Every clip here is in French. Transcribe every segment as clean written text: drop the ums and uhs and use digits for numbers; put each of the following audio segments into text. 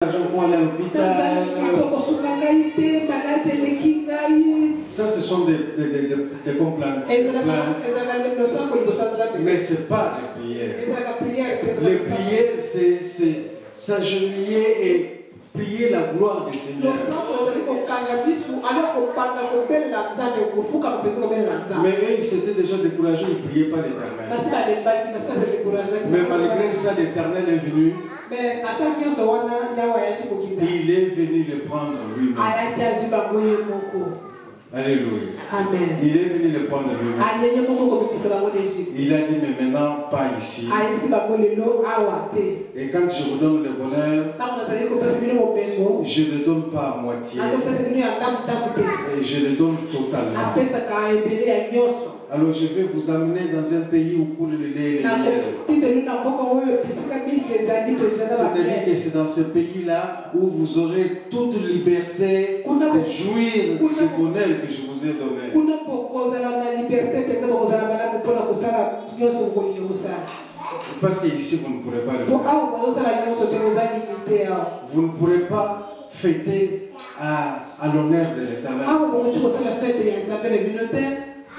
l'argent pour aller à l'hôpital. Ça, ce sont des complaintes. Mais ce n'est pas des prières. Les prières, c'est s'agenouiller et prier la gloire du Seigneur. Mais eux, ils s'étaient déjà découragés, ils ne priaient pas l'Éternel. Mais malgré ça, l'Éternel est venu. Il est venu le prendre lui-même. Alléluia. Amen. Il est venu le prendre lui-même. Il a dit, mais maintenant, pas ici. Et quand je vous donne le bonheur, je ne le donne pas à moitié. Et je le donne totalement. Alors je vais vous amener dans un pays où coule le lait et le miel. C'est-à-dire que c'est dans ce pays-là où vous aurez toute liberté de jouir du bonheur que je vous ai donné. Parce qu'ici vous ne pourrez pas le faire. Vous ne pourrez pas fêter à l'honneur de l'Éternel.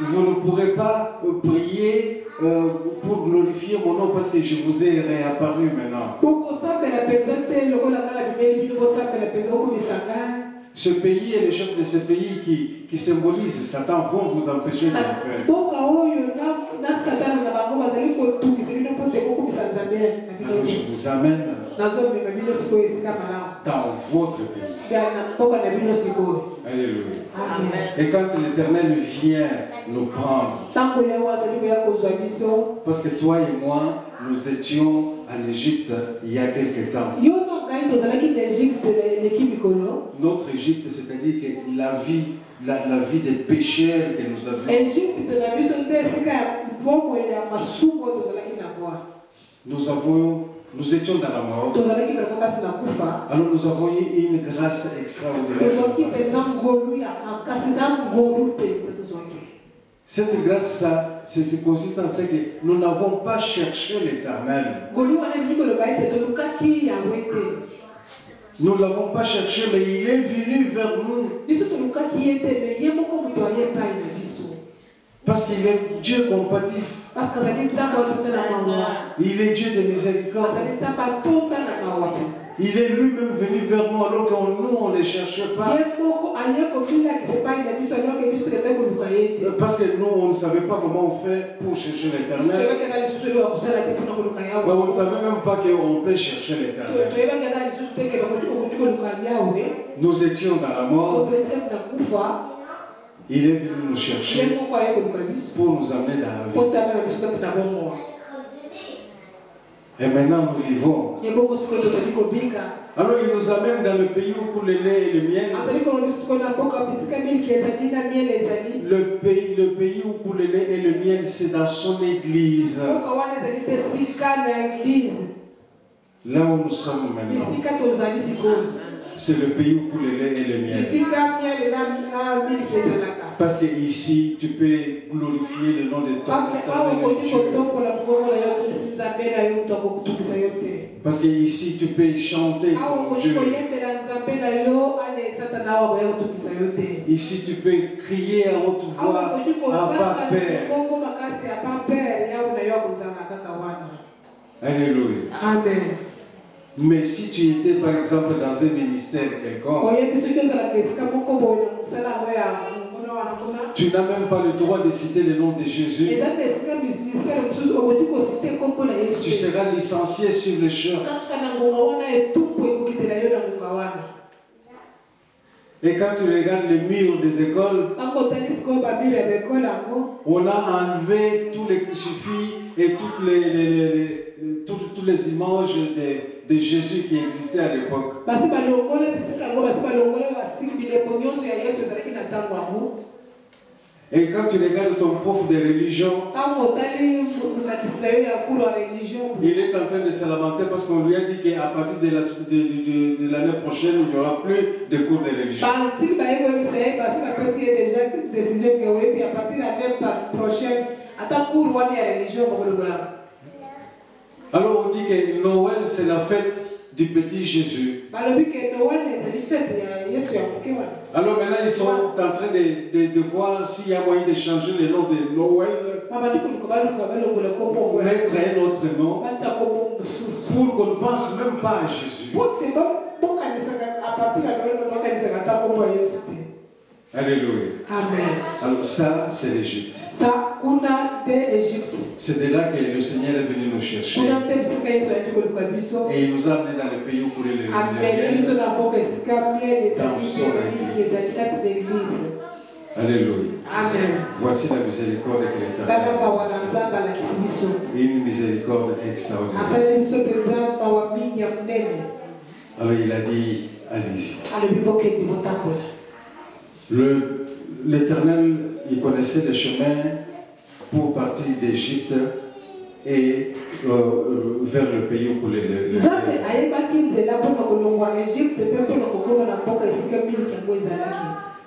Vous ne pourrez pas prier pour glorifier mon nom parce que je vous ai réapparu maintenant. Ce pays et les chefs de ce pays qui symbolisent Satan vont vous empêcher de le faire. Alors je vous amène dans votre pays. Alléluia. Amen. Et quand l'Éternel vient nous prendre, parce que toi et moi, nous étions en Égypte il y a quelque temps. Notre Égypte, c'est-à-dire que la vie des pécheurs que nous avions. Nous étions dans la mort. Alors nous avons eu une grâce extraordinaire. Cette grâce, ça consiste en ce que nous n'avons pas cherché l'Éternel. Nous ne l'avons pas cherché, mais il est venu vers nous. Parce qu'il est Dieu compatif. Il est Dieu de miséricorde. Il est lui-même venu vers nous alors que nous, on ne les cherchait pas. Parce que nous, on ne savait pas comment on fait pour chercher l'Éternel. On ne savait même pas qu'on peut chercher l'Éternel. Nous étions dans la mort. Il est venu nous chercher pour nous amener dans la vie. Et maintenant nous vivons. Alors il nous amène dans le pays où coule le lait et le miel. Le pays où coule le lait et le miel, c'est dans son église. Là où nous sommes maintenant. C'est le pays où coule le lait et le miel. Parce que ici, tu peux glorifier le nom de ton éternel Dieu. Parce que ici, tu peux chanter ton Dieu. Ici, tu peux crier à haute voix, Abba Père. Alléluia. Amen. Mais si tu étais par exemple dans un ministère quelconque, tu n'as même pas le droit de citer le nom de Jésus. Tu seras licencié sur le champ. Et quand tu regardes les murs des écoles, on a enlevé tous les crucifix et toutes les images de Jésus qui existaient à l'époque. Et quand tu regardes ton prof de religion, il est en train de se lamenter parce qu'on lui a dit qu'à partir de l'année prochaine, il n'y aura plus de cours de religion. Alors on dit que Noël c'est la fête du petit Jésus. Alors maintenant, ils sont en train de voir s'il y a moyen de changer le nom de Noël, mettre un autre nom, pour qu'on ne pense même pas à Jésus. Alléluia. Amen. Alors ça, c'est l'Égypte. C'est de là que le Seigneur est venu nous chercher. Et il nous a amenés dans le pays où courait le miel, dans son église. Alléluia. Amen. Voici la miséricorde que l'Éternel. Une miséricorde extraordinaire. Alors il a dit, allez-y. L'Éternel, il connaissait le chemin pour partir d'Égypte et vers le pays où coulait le miel.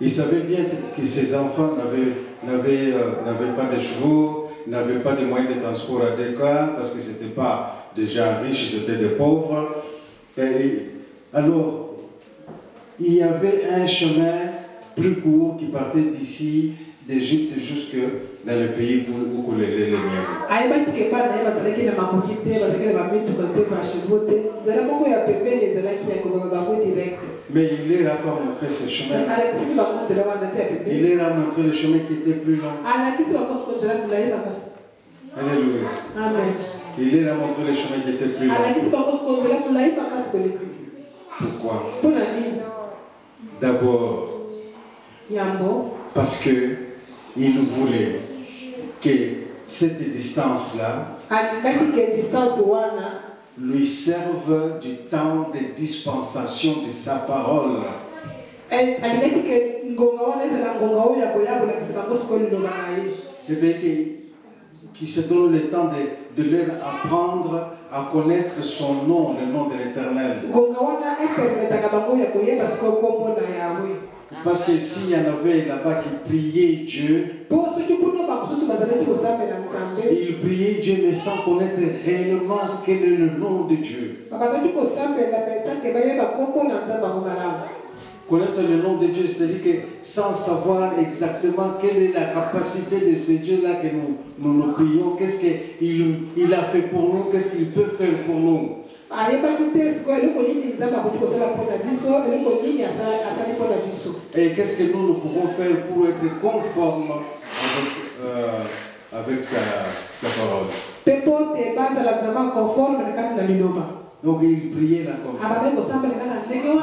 Il savait bien que ses enfants n'avaient pas de chevaux, n'avaient pas de moyens de transport adéquats parce qu'ils n'étaient pas déjà riches, ils étaient des pauvres. Et alors, il y avait un chemin plus court qui partait d'ici, d'Égypte, jusque dans le pays où coulait le miel. Mais il leur a montré ce chemin. Il leur a montré le chemin qui était plus long. Alléluia. Amen. Il leur a montré le chemin qui était plus long. Pourquoi? D'abord, parce qu'il voulait que cette distance-là lui serve du temps de dispensation de sa parole. C'est-à-dire qu'il se donne le temps de leur apprendre à connaître son nom, le nom de l'Éternel. Parce que s'il y en avait là-bas qui priaient Dieu, ils priaient Dieu mais sans connaître réellement quel est le nom de Dieu. Connaître le nom de Dieu, c'est-à-dire que sans savoir exactement quelle est la capacité de ce Dieu-là que nous prions, qu'est-ce qu'il a fait pour nous, qu'est-ce qu'il peut faire pour nous. Et qu'est-ce que nous pouvons faire pour être conformes avec sa parole. Donc il priait là comme ça.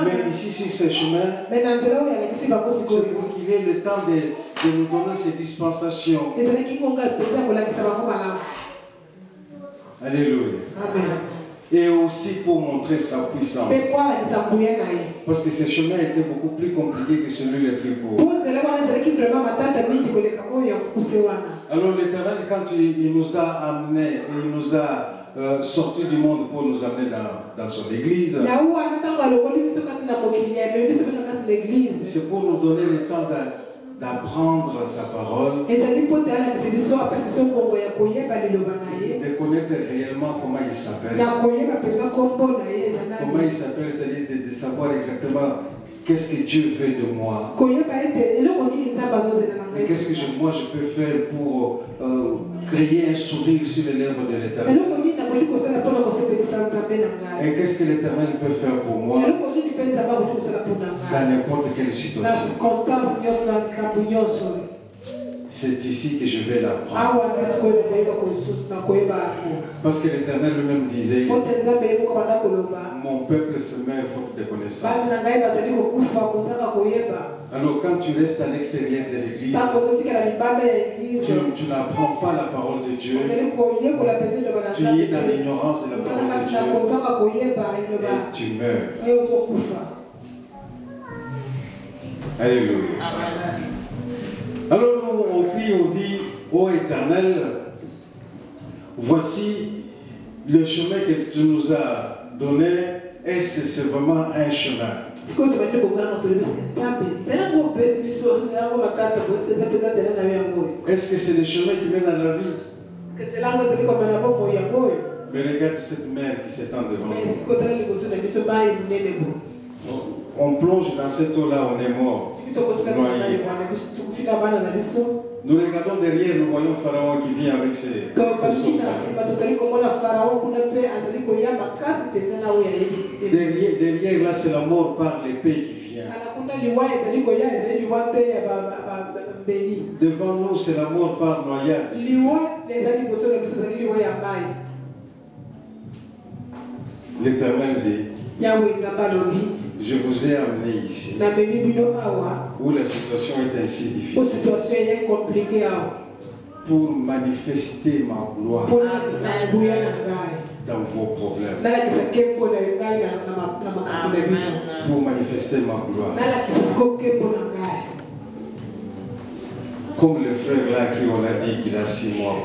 Mais ici sur ce chemin, c'est pour qu'il ait le temps de nous donner ces dispensations. Alléluia. Amen. Et aussi pour montrer sa puissance. Parce que ce chemin était beaucoup plus compliqué que celui le plus court. Alors l'Éternel, quand il nous a amenés et il nous a sortis du monde pour nous amener dans son église, c'est pour nous donner le temps d'apprendre sa parole, de connaître réellement comment il s'appelle. Comment il s'appelle, c'est-à-dire de savoir exactement qu'est-ce que Dieu veut de moi. Et qu'est-ce que moi je peux faire pour créer un sourire sur les lèvres de l'Éternel. Et qu'est-ce que l'Éternel peut faire pour moi dans n'importe quelle situation. C'est ici que je vais l'apprendre. Parce que l'Éternel lui-même disait, mon peuple se met faute de connaissance. Alors quand tu restes à l'extérieur de l'église, tu n'apprends pas la parole de Dieu. Tu es dans l'ignorance de la parole de Dieu. Et tu meurs. Alléluia. Alors nous on prie, on dit, ô Éternel, voici le chemin que tu nous as donné, et c'est vraiment un chemin. Est-ce que c'est le chemin qui mène à la vie? Mais regarde cette mer qui s'étend devant nous. On plonge dans cette eau-là, on est mort, noyé. Nous regardons derrière, nous voyons Pharaon qui vient avec ses soldats. Derrière là, c'est la mort par l'épée qui vient. Devant nous, c'est la mort par noyade. L'Éternel dit, je vous ai amené ici où la situation est ainsi difficile pour manifester ma gloire dans vos problèmes. Pour manifester ma gloire. Comme le frère là qui on a dit qu'il a 6 mois.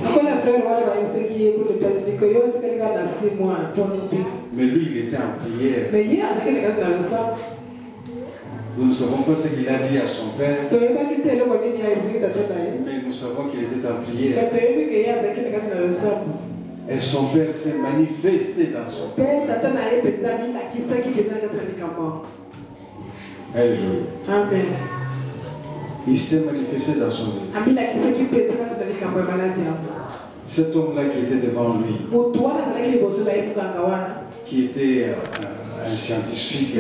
Mais lui il était en prière. Nous ne savons pas ce qu'il a dit à son père. Mais nous savons qu'il était en prière. Et son père s'est manifesté dans son père. Alléluia. Amen. Il s'est manifesté dans son vie. Cet homme-là qui était devant lui, qui était un scientifique,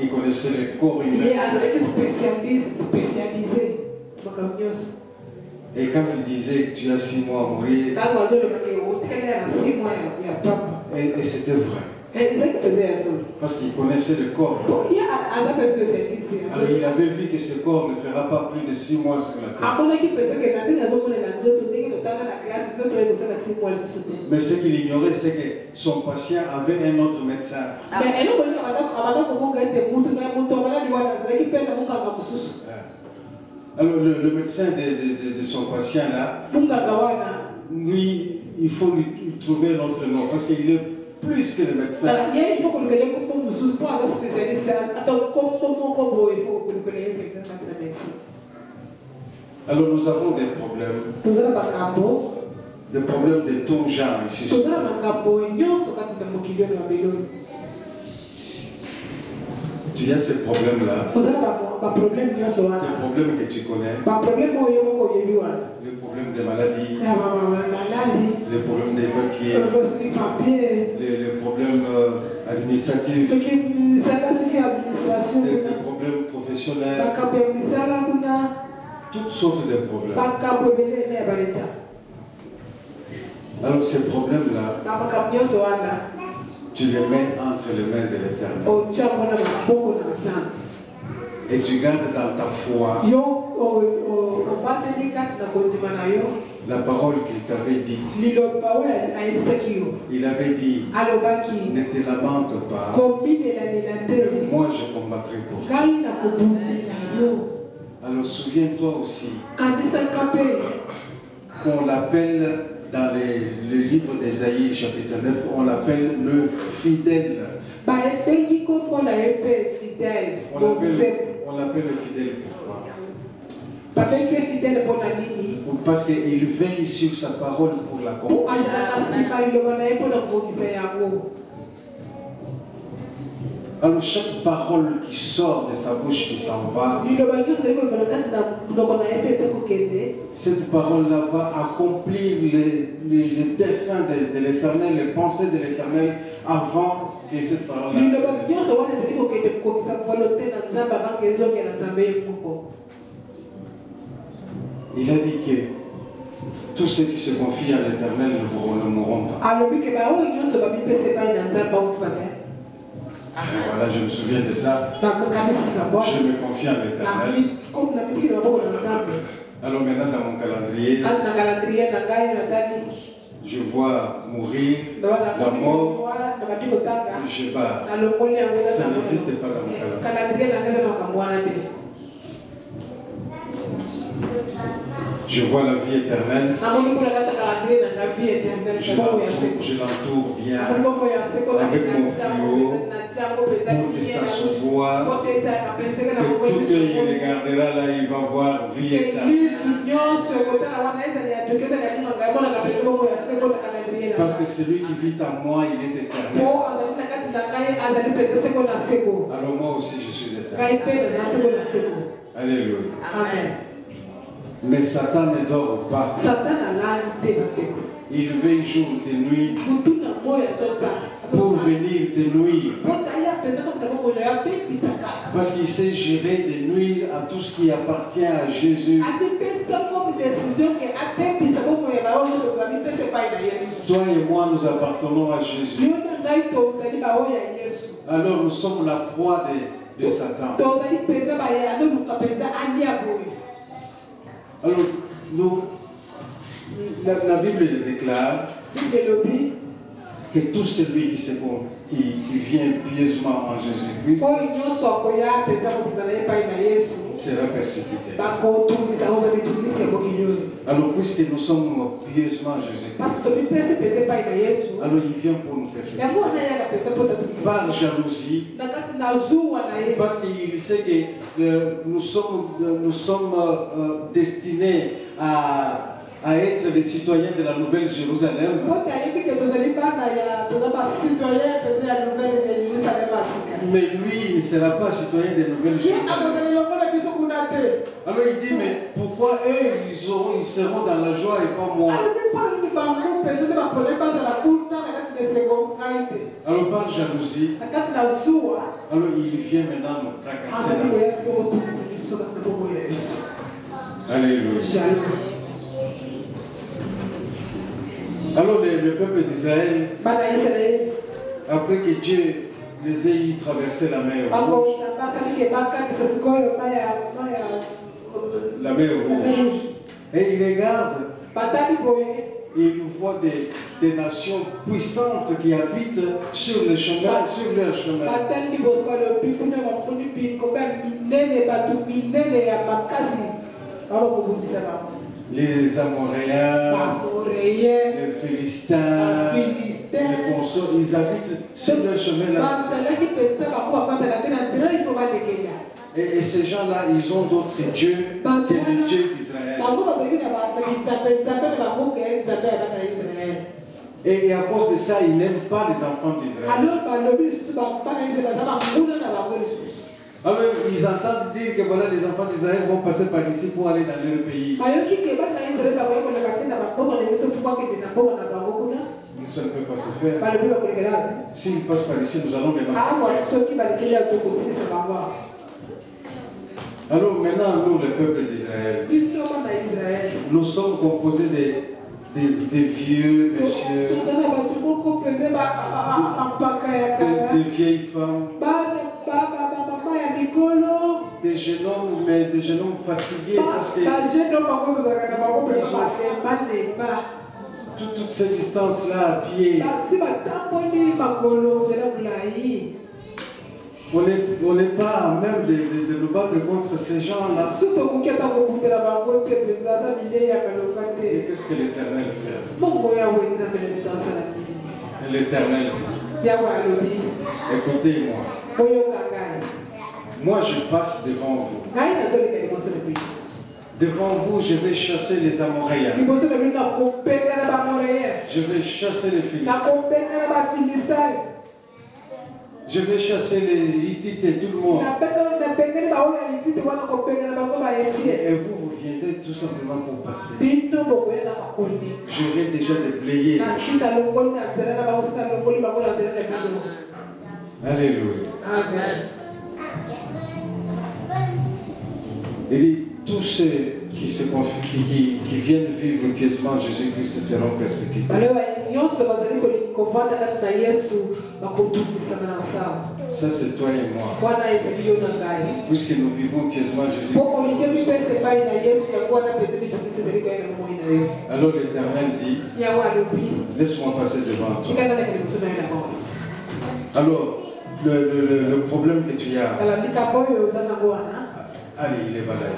il connaissait le corps humain. Et quand il disait que tu as 6 mois à mourir, et c'était vrai. Parce qu'il connaissait le corps. Alors il avait vu que ce corps ne fera pas plus de 6 mois sur la terre. Mais ce qu'il ignorait, c'est que son patient avait un autre médecin. Alors le médecin de son patient là, lui, il faut lui trouver un autre nom parce qu'il est plus que le médecin. Alors nous avons des problèmes. Des problèmes de tout genre ici. Tu as ces problèmes-là. Des problèmes que tu connais. Les problèmes des maladies. Les problèmes des papiers. Les problèmes administratifs. Des problèmes professionnels. Toutes sortes de problèmes. Alors ces problèmes-là, tu les mets entre les mains de l'Éternel. Et tu gardes dans ta foi la parole qu'il t'avait dite. Il avait dit, ne te lamente pas, moi je combattrai pour toi. Alors souviens-toi aussi qu'on l'appelle dans le livre d'Ésaïe chapitre 9, on l'appelle le fidèle. On l'appelle le fidèle pourquoi? Parce qu'il veille sur sa parole pour l'accomplir. Alors chaque parole qui sort de sa bouche qui s'en va, cette parole-là va accomplir les desseins de l'Éternel, les pensées de l'Éternel avant que cette parole-là. Il a dit que tous ceux qui se confient à l'Éternel ne mourront pas. Voilà, je me souviens de ça. Je me confie en l'Éternel. Alors maintenant dans mon calendrier, je vois mourir, la mort, je pars. Ça n'existe pas dans mon calendrier. Je vois la vie éternelle. Je l'entoure bien avec mon fluo pour que ça se voit, que tout œil regardera là, il va voir vie éternelle. Parce que celui qui vit en moi, il est éternel. Alors moi aussi, je suis éternel. Alléluia. Amen. Mais Satan ne dort pas. Il veille jour et nuit pour venir te nuire. Parce qu'il sait gérer de nuire à tout ce qui appartient à Jésus. Toi et moi, nous appartenons à Jésus. Alors nous sommes la proie de Satan. Alors, la Bible déclare que tout celui qui vient pieusement en Jésus-Christ sera persécuté. Alors, puisque nous sommes pieusement en Jésus-Christ, alors il vient pour nous persécuter. Par jalousie, parce qu'il sait que nous sommes destinés à être des citoyens de la Nouvelle Jérusalem. Mais lui, il ne sera pas citoyen de la Nouvelle Jérusalem. Alors il dit, mais pourquoi eux, ils seront dans la joie et pas moi? Alors par jalousie, alors il vient maintenant nous tracasser. Alléluia. Alors le peuple d'Israël, après que Dieu les ait traversé la mer Rouge, et il regarde, et il voit des nations puissantes qui habitent sur le chemin, sur leur chemin. Les Amoréens, les Philistins, les consorts, ils habitent sur leur chemin là. Et ces gens-là, ils ont d'autres dieux que les dieux d'Israël. Et à cause de ça, ils n'aiment pas les enfants d'Israël. Alors ils entendent dire que voilà, les enfants d'Israël vont passer par ici pour aller dans leur pays. Ça ne peut pas se faire. S'ils passent par ici, nous allons les massacrer. Alors maintenant, nous, le peuple d'Israël, nous sommes composés de vieux messieurs, de vieilles femmes, des jeunes hommes, mais des jeunes hommes fatigués parce que toutes ces distances-là à pied. On n'est pas même de nous battre contre ces gens-là. Et qu'est-ce que l'Éternel fait? L'Éternel dit, écoutez-moi. Moi, je passe devant vous. Devant vous, je vais chasser les Amoréens. Je vais chasser les Philistins. Je vais chasser les Hittites et tout le monde. Et vous, vous viendrez tout simplement pour passer. J'aurai déjà déblayé. Alléluia. Amen. Il dit, tous ceux qui viennent vivre pieusement Jésus-Christ seront persécutés. Ça c'est toi et moi. Puisque nous vivons pieusement Jésus-Christ. Alors l'Éternel dit, laisse-moi passer devant toi. Alors, le problème que tu as, allez, il est balayé.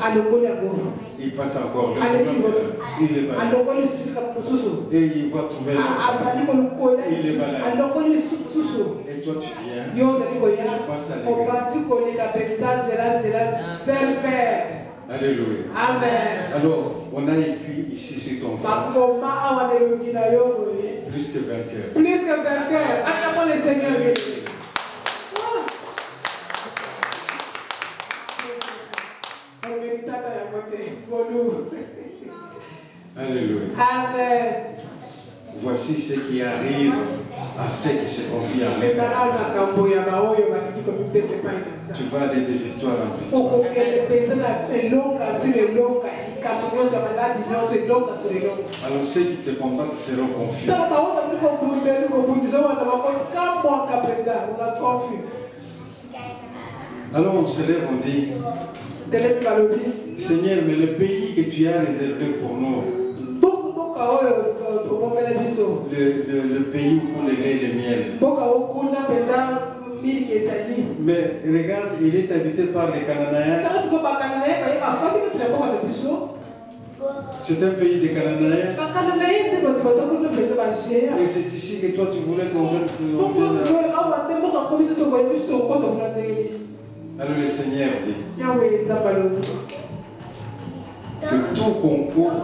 Il passe encore le problème. Il est balayé. Et il va trouver l'autre. Il est balayé. Et toi tu viens. Tu passes à l'église. Alléluia. Amen. Alors, On a écrit ici sur ton front. Plus que vainqueur. Plus que vainqueur. Acclamons le Seigneur. Alléluia. Amen. Voici ce qui arrive à ceux qui se confient à l'Éternel. Tu vas aller de victoire en victoire. Alors ceux qui te combattent seront confus. Alors on se lève, on dit, Seigneur, mais le pays que tu as réservé pour nous, le pays où coule le lait et le miel. Mais regarde, il est habité par les Cananéens. C'est un pays des Cananéens. Et c'est ici que toi tu voulais qu'on vienne. Alors le Seigneur dit que tout concourt